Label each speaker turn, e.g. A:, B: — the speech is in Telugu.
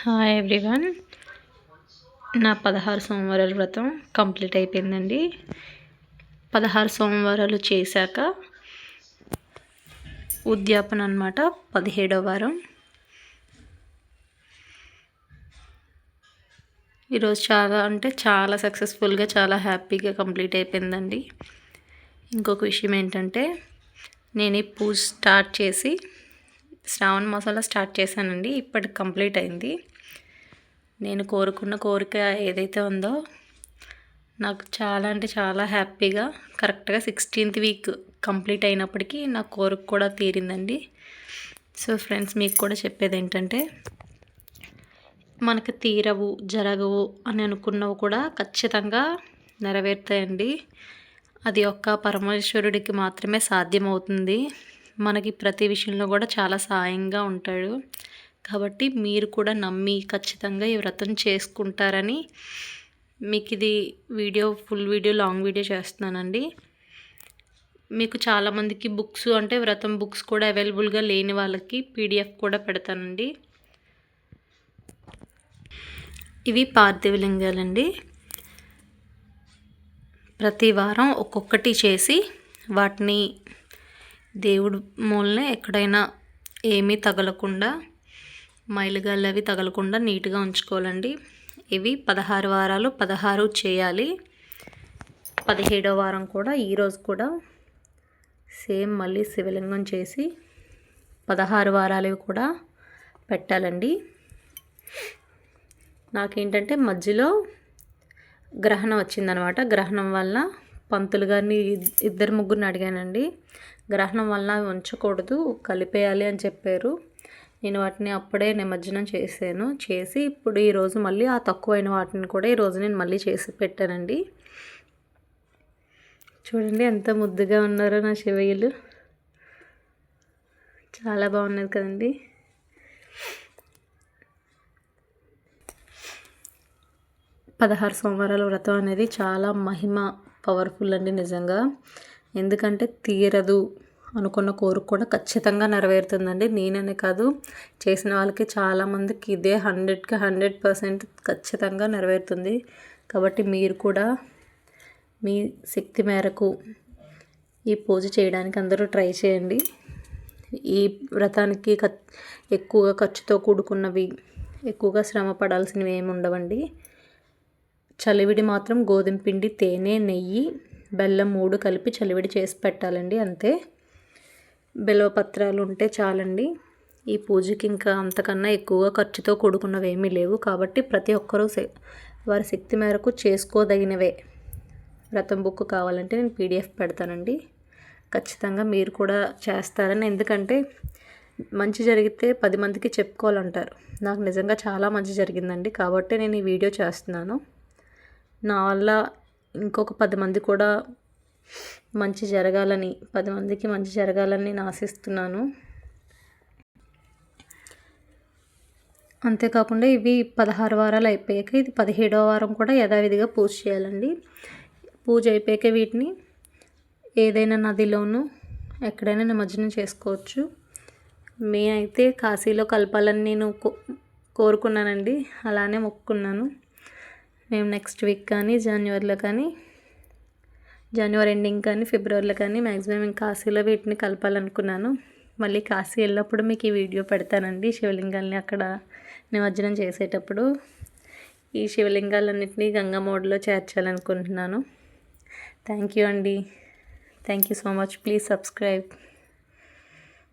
A: Hi everyone. నా 16 సోమవారాల వ్రతం కంప్లీట్ అయిపోయిందండి. 16 సోమవారాలు చేశాక ఉద్యాపన అన్నమాట, 17వ వారం. ఈరోజు చాలా సక్సెస్ఫుల్గా, చాలా హ్యాపీగా కంప్లీట్ అయిపోయిందండి. ఇంకొక విషయం ఏంటంటే, నేను ఈ పూజ స్టార్ట్ చేసి శ్రావణ మాసంలో స్టార్ట్ చేశానండి. ఇప్పటికి కంప్లీట్ అయింది. నేను కోరుకున్న కోరిక ఏదైతే ఉందో నాకు చాలా హ్యాపీగా కరెక్ట్గా 16th వీక్ కంప్లీట్ అయినప్పటికీ నా కోరిక కూడా తీరిందండి. సో ఫ్రెండ్స్, మీకు కూడా చెప్పేది ఏంటంటే, మనకు తీరవు, జరగవు అని అనుకున్నవి కూడా ఖచ్చితంగా నెరవేరుతాయండి. అది ఒక్క పరమేశ్వరుడికి మాత్రమే సాధ్యమవుతుంది. మనకి ప్రతి విషయంలో కూడా చాలా సాయంగా ఉంటాడు. కాబట్టి మీరు కూడా నమ్మి ఖచ్చితంగా ఈ వ్రతం చేసుకుంటారని మీకు ఇది ఫుల్ వీడియో లాంగ్ వీడియో చేస్తున్నానండి. మీకు చాలామందికి బుక్స్ అంటే వ్రతం బుక్స్ కూడా అవైలబుల్గా లేని వాళ్ళకి PDF కూడా పెడతానండి. ఇవి పార్థివ లింగాలండి. ప్రతి వారం ఒక్కొక్కటి చేసి వాటిని దేవుడు మూలనే ఎక్కడైనా ఏమీ తగలకుండా, మైలుగాళ్ళు అవి తగలకుండా నీట్గా ఉంచుకోవాలండి. ఇవి 16 వారాలు 16 చేయాలి. 17వ వారం కూడా ఈరోజు కూడా సేమ్ మళ్ళీ శివలింగం చేసి 16 వారాలు కూడా పెట్టాలండి. నాకేంటంటే మధ్యలో గ్రహణం వచ్చిందనమాట. గ్రహణం వల్ల పంతులు గారిని ఇద్దరు ముగ్గురిని అడిగానండి. గ్రహణం వల్ల ఉంచకూడదు, కలిపేయాలి అని చెప్పారు. నేను వాటిని అప్పుడే నిమజ్జనం చేసి ఇప్పుడు ఈరోజు మళ్ళీ ఆ తక్కువైన వాటిని కూడా ఈరోజు నేను మళ్ళీ చేసి పెట్టానండి. చూడండి ఎంత ముద్దుగా ఉన్నారో నా శివయ్యలు. చాలా బాగున్నది కదండి. పదహారు సోమవారాల వ్రతం అనేది చాలా పవర్ఫుల్ అండి నిజంగా. ఎందుకంటే తీరదు అనుకున్న కోరిక కూడా ఖచ్చితంగా నెరవేరుతుందండి. నేననే కాదు, చేసిన వాళ్ళకి చాలామందికి ఇదే 100కి 100% ఖచ్చితంగా నెరవేరుతుంది. కాబట్టి మీరు కూడా మీ శక్తి మేరకు ఈ పూజ చేయడానికి అందరూ ట్రై చేయండి. ఈ వ్రతానికి ఎక్కువగా ఖర్చుతో కూడుకున్నవి, ఎక్కువగా శ్రమ పడాల్సినవి ఏమి ఉండవండి. చలివిడి మాత్రం గోధుమ పిండి, తేనె, నెయ్యి, బెల్లం 3 కలిపి చలివిడి చేసి పెట్టాలండి. అంతే. బిల్వపత్రాలు ఉంటే చాలండి. ఈ పూజకి ఇంకా అంతకన్నా ఎక్కువగా ఖర్చుతో కూడుకున్నవి ఏమీ లేవు. కాబట్టి ప్రతి ఒక్కరూ వారి శక్తి మేరకు చేసుకోదగినవే. వ్రతం బుక్ కావాలంటే నేను PDF పెడతానండి. ఖచ్చితంగా మీరు కూడా చేస్తారని. ఎందుకంటే మంచి జరిగితే 10 మందికి చెప్పుకోవాలంటారు. నాకు నిజంగా చాలా మంచి జరిగిందండి. కాబట్టి నేను ఈ వీడియో చేస్తున్నాను. నా వల్ల ఇంకొక 10 మంది కూడా మంచి జరగాలని, 10 మందికి మంచి జరగాలని నేను ఆశిస్తున్నాను. అంతేకాకుండా ఇవి 16 వారాలు అయిపోయాక ఇది 17వ వారం కూడా యథావిధిగా పూజ చేయాలండి. పూజ అయిపోయాక వీటిని ఏదైనా నదిలోనూ ఎక్కడైనా నిమజ్జనం చేసుకోవచ్చు. నేనైతే కాశీలో కలపాలని నేను కోరుకున్నానండి. అలానే మొక్కుకున్నాను. మేము నెక్స్ట్ వీక్ కానీ జనవరి ఎండింగ్ కానీ ఫిబ్రవరిలో కానీ మ్యాక్సిమం నేను కాశీలో వీటిని కలపాలనుకున్నాను. మళ్ళీ కాశీ వెళ్ళినప్పుడు మీకు ఈ వీడియో పెడతానండి. శివలింగాల్ని అక్కడ నిమజ్జనం చేసేటప్పుడు ఈ శివలింగాలన్నింటినీ గంగా మోడ్లో చేర్చాలనుకుంటున్నాను. థ్యాంక్ యూ అండి. Thank you so much. Please subscribe.